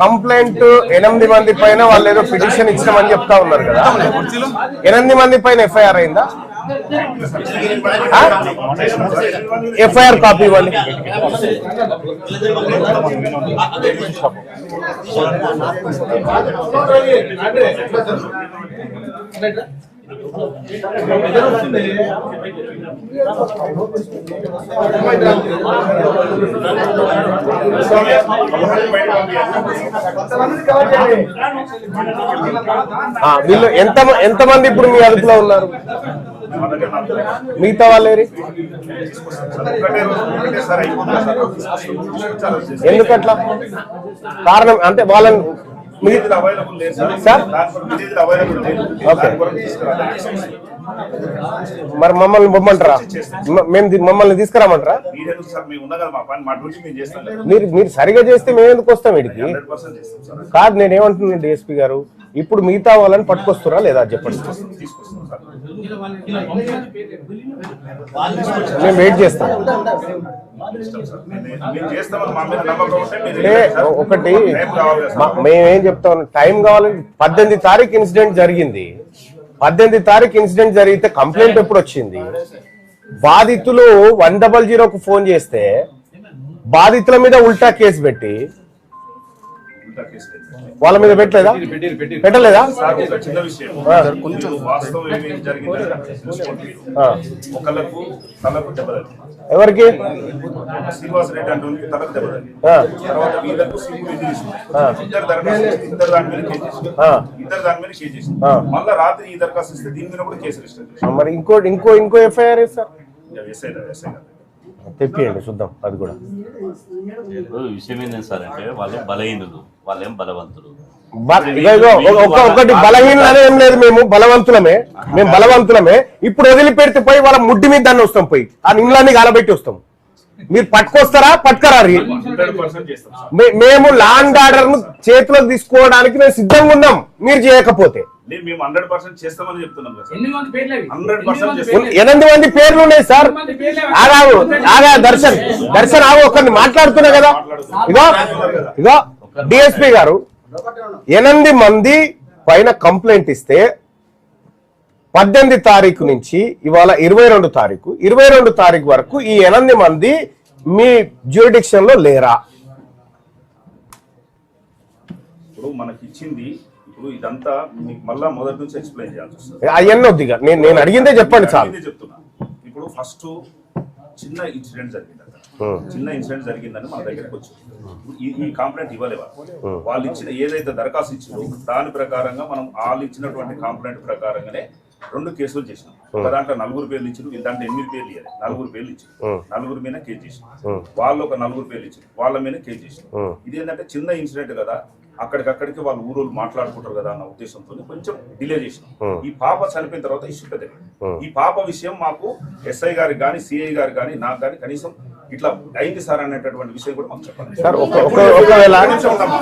Complaint 8 మంది పైన వాళ్ళు ఏదో పిటిషన్ ఇచ్చినామని చెప్తా ఉన్నారు కదా, 8 మంది పైన ఎఫ్ఐఆర్ అయిందా? ఎఫ్ఐఆర్ కాపీ ఇవ్వండి. వీళ్ళు ఎంతమంది ఇప్పుడు మీ అదుపులో ఉన్నారు? మిగతా వాళ్ళేరి ఎందుకట్లా? కారణం అంటే వాళ్ళని మరి మమ్మల్ని పొమ్మంటారా? మమ్మల్ని తీసుకురామంటారా? మీరు సరిగా చేస్తే మేము ఎందుకు వస్తాం వీడికి? కాదు, నేనేమంటున్నాను డిఎస్పీ గారు, ఇప్పుడు మిగతా వాళ్ళని పట్టుకొస్తారా లేదా చెప్పండి. మేము వెయిట్ చేస్తాం. ఒకటి మేమేం చెప్తాం, టైం కావాలి. 18 తారీఖు ఇన్సిడెంట్ జరిగింది. 18 తారీఖు ఇన్సిడెంట్ జరిగితే కంప్లైంట్ ఎప్పుడు వచ్చింది? బాధితులు 100కు ఫోన్ చేస్తే బాధితుల మీద ఉల్టా కేసు పెట్టి వాళ్ళ మీద పెట్టలేదా? పెట్టలేదా? చిన్న విషయం, కొంచెం వాస్తవం ఏమేమి జరిగింది. ఒకళ్ళకు తలకు దెబ్బతది, ఎవరికి? శ్రీనివాస రెడ్డి అంటే తలకు దెబ్బతది. తర్వాత వీళ్ళకు ఇద్దరు దాని మీద కేసు చేసి మళ్ళీ రాత్రి ఈ దరఖాస్తు ఇస్తే దీని మీద కూడా కేసు రిజిస్టర్ చేసి మరి ఇంకో ఎఫ్ఐఆర్ సార్ తెప్పియండి చూద్దాం. అది కూడా విషయం ఏంటంటే సార్, అంటే వాళ్ళు బలహీనులు, వాళ్ళేం బలవంతులు. ఒకటి బలహీనలు ఏం లేదు, మేము బలవంతులమే. ఇప్పుడు వదిలిపెడితే పోయి వాళ్ళ ముడ్డి మీద దాన్ని వస్తాం, పోయి ఆ నిండ్లన్నీ గాలబెట్టి వస్తాం. మీరు పట్టుకొస్తారా? పట్టుకరా? మేము ల్యాండ్ ఆర్డర్ ను చేతిలోకి తీసుకోవడానికి మేము సిద్ధంగా ఉన్నాం. మీరు చేయకపోతే 8 మంది పేర్లు ఉన్నాయి సార్. దర్శన్ ఆగు, ఒకరిని మాట్లాడుతున్నా కదా. ఇగో డిఎస్పీ గారు 8 మంది పైన కంప్లైంట్ ఇస్తే 18 తారీఖు నుంచి ఇవాళ 22 తారీఖు వరకు ఈ 8 మంది మీ జ్యూరిడిక్షన్ లో లేరా? ఇప్పుడు మనకి ఇచ్చింది, ఇప్పుడు ఇదంతా మీకు మళ్ళా మొదటి నుంచి ఎక్స్ప్లెయిన్ చేయాల్సి వస్తుంది. అవన్నీ వద్దిగా, నేను అడిగిందే చెప్పండి సార్. చెప్తున్నా, ఇప్పుడు ఫస్ట్ చిన్న ఇన్సిడెంట్ జరిగిందని మన దగ్గరకు వచ్చింది. ఈ కంప్లైంట్ ఇవ్వలేవా? వాళ్ళు ఇచ్చిన ఏదైతే దరఖాస్తు ఇచ్చిందో దాని ప్రకారంగా మనం వాళ్ళు ఇచ్చినటువంటి కంప్లైంట్ ప్రకారంగానే 2 కేసులు చేసినాం. ఒక దాంట్లో 4 పేర్లు ఇచ్చారు, ఈ దాంట్లో 8 పేర్లు ఇవ్వాలి. 4 పేర్లు ఇచ్చారు, 4 మీద కేసు చేసినాం. వాళ్ళు ఒక 4 పేర్లు ఇచ్చారు, వాళ్ళ మీద కేసు చేసినాం. ఇది ఏంటంటే చిన్న ఇన్సిడెంట్ కదా, అక్కడికక్కడికి వాళ్ళు ఊరోళ్ళు మాట్లాడుకుంటారు కదా అన్న ఉద్దేశంతో కొంచెం డిలే చేసినాం. ఈ పాప చనిపోయిన తర్వాత ఇష్యూ పెద్ద. ఈ పాప విషయం మాకు ఎస్ఐ గారికి కానీ సిఐ గారికి కానీ నాకు కానీ కనీసం ఇట్లా అయింది సార్ అనేటటువంటి విషయం కూడా మాకు చెప్పండి సార్. ఒకవేళ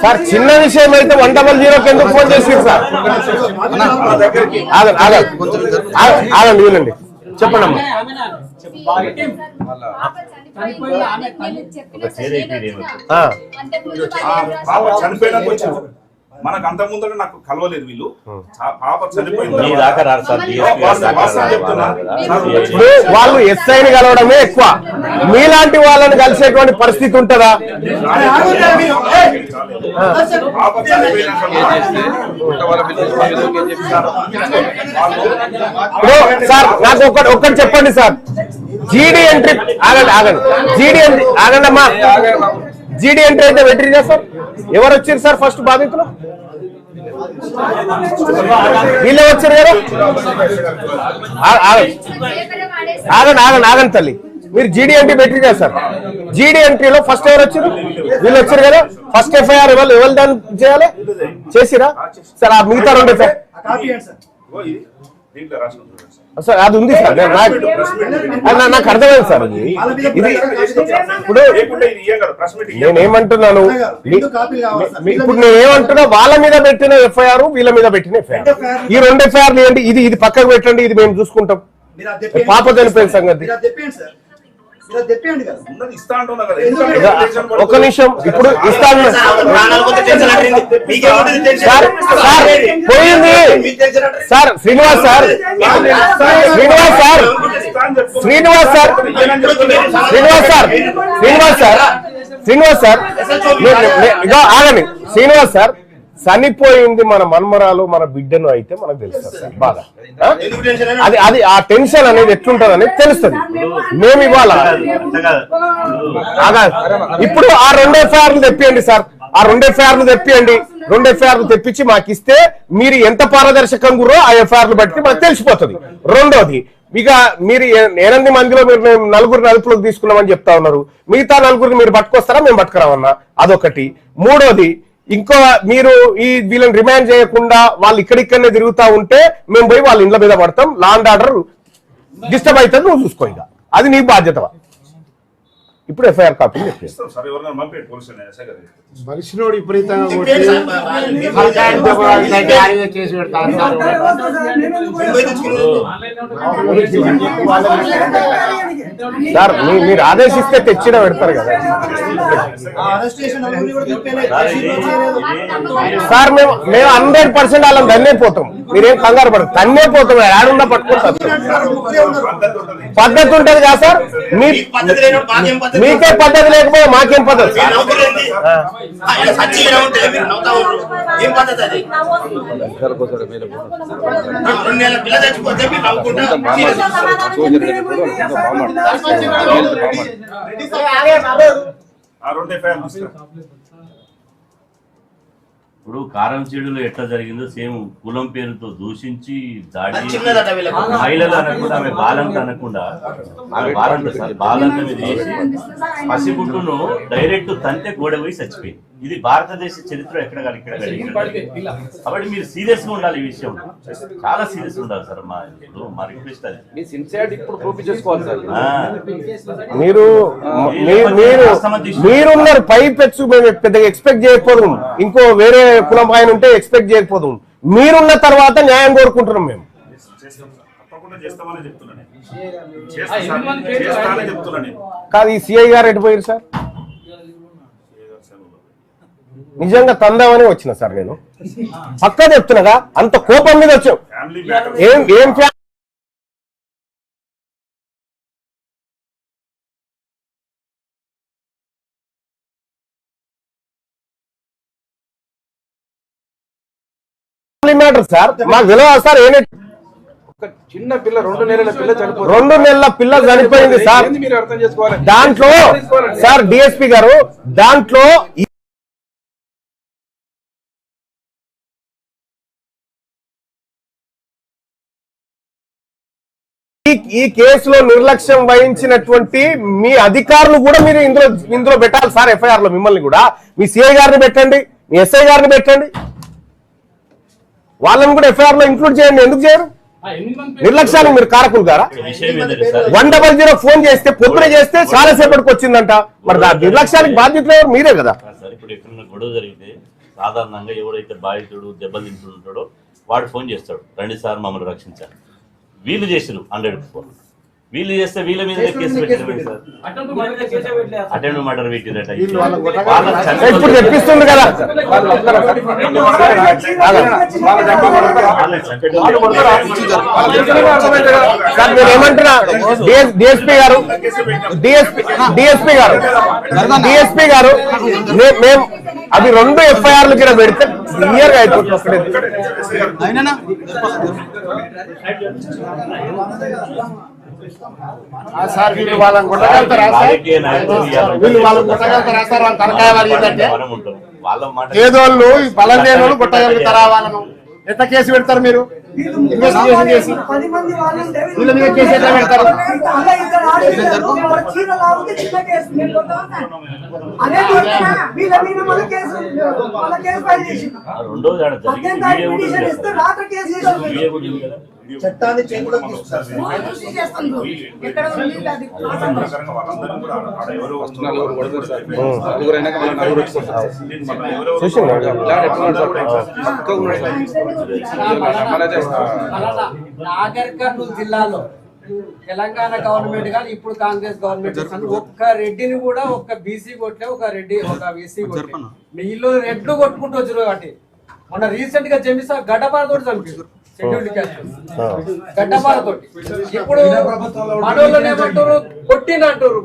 సార్ చిన్న విషయం అయితే 100 ఎందుకు ఫోన్ చేసింది సార్? ఆగండి వీలండి, చెప్పండి అమ్మా. చనిపోయినా కొంచెం మనకు అంత ముందర నాకు కలవలేదు వీళ్ళు. పాప చనిపోయింది, వాళ్ళు ఎస్ఐని కలవడమే ఎక్కువ. మీలాంటి వాళ్ళని కలిసేటువంటి పరిస్థితి ఉంటుందా? సార్ నాకు ఒక్కటి చెప్పండి సార్. జీడీ ఎంట్రీ ఆగండి అమ్మా. జీడీ ఎంట్రీ అయితే వెటరీనా సార్? ఎవరు వచ్చారు సార్ ఫస్ట్ బాధితులు? వీళ్ళే వచ్చారు కదా. ఆగండి తల్లి, మీరు జీడీ ఎంట్రీ పెట్టినా సార్? జీడీ ఎంట్రీలో ఫస్ట్ ఎవరు వచ్చారు? వీళ్ళు వచ్చారు కదా. ఫస్ట్ ఎఫ్ఐఆర్ ఎవరు దాన్ని చేయాలి? చేసిరా సార్? ఆ మిగతా 2 ఎఫ్ఐఆర్ సార్ అది ఉంది సార్. నాకు అర్థమైంది సార్. ఇది ఇప్పుడు నేనేమంటున్నాను, ఇప్పుడు నేనేమంటున్నా, వాళ్ళ మీద పెట్టిన ఎఫ్ఐఆర్ వీళ్ళ మీద పెట్టిన ఎఫ్ఐఆర్, ఈ 2 ఎఫ్ఐఆర్లు ఏంటి? ఇది పక్కకు పెట్టండి, ఇది మేము చూసుకుంటాం. పాప చనిపోయిన సంగతి ఉన్నది ఇస్తా అంటున్నా కదా. ఒక నిమిషం, ఇప్పుడు ఇస్తాను సార్. పోయింది sir. Srinivas sir, Srinivas sir, Srinivas sir, Srinivas sir, Srinivas sir, Srinivas sir, ఇదో ఆగండి. శ్రీనివాస్ సార్, చనిపోయింది మన మన్మరాలు మన బిడ్డను అయితే మనకు తెలుస్తుంది సార్ బాగా. అది అది ఆ టెన్షన్ అనేది ఎట్లుంటది అనేది తెలుస్తుంది. మేము ఇవాళ ఇప్పుడు ఆ 2 ఎఫ్ఐఆర్లు తెప్పియండి సార్, ఆ 2 ఎఫ్ఐఆర్లు తెప్పియండి. 2 ఎఫ్ఐఆర్లు తెప్పించి మాకు ఇస్తే మీరు ఎంత పారదర్శకంగా ఆ ఎఫ్ఐఆర్లు బట్టి మనకు తెలిసిపోతుంది. రెండోది, ఇక మీరు 8 మందిలో మీరు 4 అదుపులోకి తీసుకున్నామని చెప్తా ఉన్నారు. మిగతా 4 మీరు పట్టుకొస్తారా, మేము పట్టుకురామన్నా? అదొకటి. మూడోది, ఇంకో మీరు వీళ్ళని రిమాండ్ చేయకుండా వాళ్ళు ఇక్కడిక్కడనే తిరుగుతా ఉంటే మేము పోయి వాళ్ళ ఇండ్ల మీద పడతాం. లా అండ్ ఆర్డర్ డిస్టర్బ్ అవుతుంది, నువ్వు చూసుకో. ఇక అది నీ బాధ్యత. ఇప్పుడు ఎఫ్ఐఆర్ కాపీ మనిషినోడు విపరీతంగా సార్ మీరు ఆదేశిస్తే తెచ్చిన పెడతారు కదా సార్. మేము 100% వాళ్ళని తన్నేపోతాం. మీరేం కంగారు పడదు, తన్నేపోతాం. ఏడున్నా పట్టుకుంటాం. పద్ధతి ఉంటుంది కదా సార్. మీకే పద్ధతి లేకపోతే మాకేం పద్ధతి సార్? ఇప్పుడు కారంచేడులో ఎట్లా జరిగిందో సేమ్ కులం పేరుతో దూషించి దాడి, మహిళలు అనకుండా ఆమె బాలంట అనకుండా, ఆమె బాలంట సార్, బాలంట మీద వేసి పసిగుట్టును డైరెక్ట్ తంతే గోడ పోయి చచ్చిపోయింది. ఇది భారతదేశ చరిత్ర ఎక్కడ కాబట్టి మీరు సీరియస్ గా ఉండాలి. ఈ విషయం చాలా సీరియస్ ఉండాలి సార్. మా రిక్వెస్ట్ అది. మీరున్నారు పై పెచ్చు, మేము పెద్దగా ఎక్స్పెక్ట్ చేయకపోదు. ఇంకో వేరే కులం ఆయన ఉంటే ఎక్స్పెక్ట్ చేయకపోదు. మీరున్న తర్వాత న్యాయం కోరుకుంటున్నాం మేము. కాదు, ఈ సిఐ గారు ఎటు పోయారు సార్? నిజంగా తందామని వచ్చిన సార్. నేను పక్కా చెప్తున్నాగా, అంత కోపం మీద వచ్చాం. ఏం మ్యాటర్ సార్? మాకు తెలియదు సార్. చిన్న పిల్ల 2 నెలల పిల్ల చనిపోయింది. 2 నెలల పిల్ల చనిపోయింది సార్. మీరు అర్థం చేసుకోవాలి. దాంట్లో సార్ డిఎస్పీ గారు, దాంట్లో ఈ కేసులో నిర్లక్ష్యం వహించినటువంటి మీ అధికారులు కూడా మీరు ఇందులో పెట్టాలి సార్. ఎఫ్ఐఆర్ లో మిమ్మల్ని కూడా, మీ సిఐ గారిని పెట్టండి, మీ ఎస్ఐ గారిని పెట్టండి, వాళ్ళని కూడా ఎఫ్ఐఆర్ లో ఇంక్లూడ్ చేయండి. ఎందుకు చేయరు? నిర్లక్ష్యానికి మీరు కారకులు గారా? 100 ఫోన్ చేస్తే, పొద్దున చేస్తే చాలా సేపటికి వచ్చిందంట. మరి నిర్లక్ష్యానికి బాధ్యతలు ఎవరు? మీరే కదా. ఇప్పుడు ఎక్కడన్నా గొడవ జరిగితే సాధారణంగా ఎవరైతే బాధితుడు దెబ్బతింటుంటాడో వాడు ఫోన్ చేస్తాడు, రండి సార్ మమ్మల్ని రక్షించాలి. వీళ్ళు చేసారు 100 ఫోన్. వీళ్ళు చేస్తే వీళ్ళ మీద కేసు పెట్టారు సార్. Attend murder పెట్టిరట. ఇప్పుడు తెప్పిస్తుంది కదా సార్. మీరు ఏమంటున్నా? డిఎస్పీ గారు మేము అవి 2 ఎఫ్ఐఆర్లు కింద పెడితే క్లియర్ గా అయిపోతుంది. సార్ వీళ్ళు వాళ్ళని కొట్టగలుగుతారా సార్? వీళ్ళు వాళ్ళని కొట్టగలుగుతారా సార్? వాళ్ళ తలకాయ వాళ్ళు ఏంటంటే ఏదోళ్ళు బలం లేని వాళ్ళు కొట్టగలుగుతారా? వాళ్ళను ఎట్లా కేసు పెడతారు మీరు? ఇన్వెస్టిగేషన్ చేసి వీళ్ళ మీద కేసు ఎట్లా పెడతారు? చట్టాన్ని నాగర్ కర్నూలు జిల్లాలో తెలంగాణ గవర్నమెంట్ కానీ ఇప్పుడు కాంగ్రెస్ గవర్నమెంట్ కానీ ఒక్క రెడ్డిని కూడా ఒక్క బీసీ కొట్లే, ఒక రెడ్డి ఒక బీసీ కొట్లే. వీళ్ళు రెడ్లు కొట్టుకుంటూ వచ్చారు కాబట్టి మొన్న రీసెంట్ గా జమిసా గడ్డపారతోటి చంపారు షెడ్యూల్డ్ క్యాస్ట్ గడ్డపారతోటి. ఇప్పుడు మనోళ్ళని ఏమంటారు కొట్టినంటారు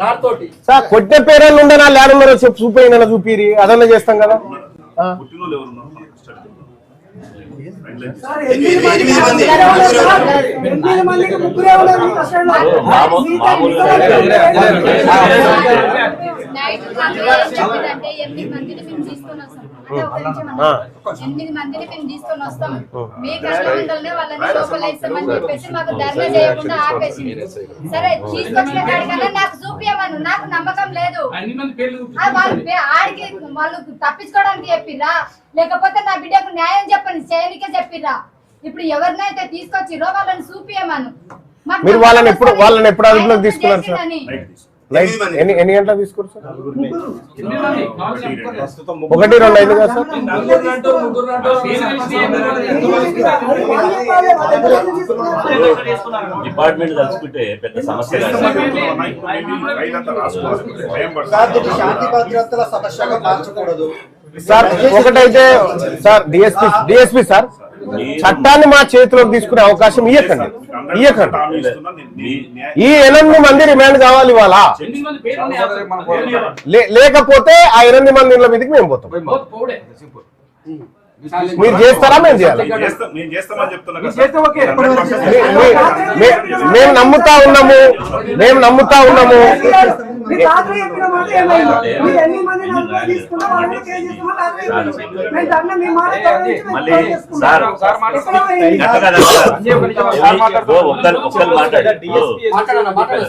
రాతోటి. సార్ కొట్టే పేర్లు ఉండనా ల్యాండ్ నెంబర్ చెప్పి చూపోయిన చూపిరి అదన్నా చేస్తాం కదా. పుట్టినోళ్ళు ఎవరు ఉన్నారు మన కస్టడీలో? నైట్ అంటే 8 మందిని మేము తీసుకొని వస్తాం. అంటే ఒక నిమిషం అన్న. 8 మందిని మేము తీసుకొని వస్తాం. మీ కష్టమందలనే వాళ్ళని లోపల వేస్తామని చెప్పేసి మాకు ధర్నా చేయకుండా ఆపేసింది. సరే తీసుకొచ్చిన కాడికన్నా నాకు చూపియమను, నాకు నమ్మకం లేదు. ఆడికి వాళ్ళు తప్పించుకోవడానికి చెప్పిర్రా, లేకపోతే నా బిడ్డకు న్యాయం చెప్పండి చేయనికే చెప్పిర్రా. ఇప్పుడు ఎవరినైతే తీసుకొచ్చిరో వాళ్ళని చూపియమను. మీరు వాళ్ళని ఎప్పుడు అదుపులోకి తీసుకున్నారు సార్? ఎన్ని గంటలకు తీసుకున్నారు సార్? 1-2 అయింది కదా సార్? డిపార్ట్మెంట్ తలుచుకుంటే పెద్ద సమస్య కాదు. శాంతి భద్రతల సమస్యగా మార్చకూడదు సార్. ఒకటైతే సార్ డిఎస్పీ సార్ చట్టాన్ని మా చేతిలోకి తీసుకునే అవకాశం ఇయ్యకండి. ఈ 8 మంది రిమాండ్ కావాలి ఇవాళ, లేకపోతే ఆ 8 మంది ఇళ్ళ మీదకి మేము పోతాం. మీరు చేస్తారా మేము చేయాలి? నేను చేస్తామని చెప్తున్నా కదా సార్. మేము నమ్ముతా ఉన్నాము. మళ్ళీ సార్ ఒక్కరు మాట్లాడారు.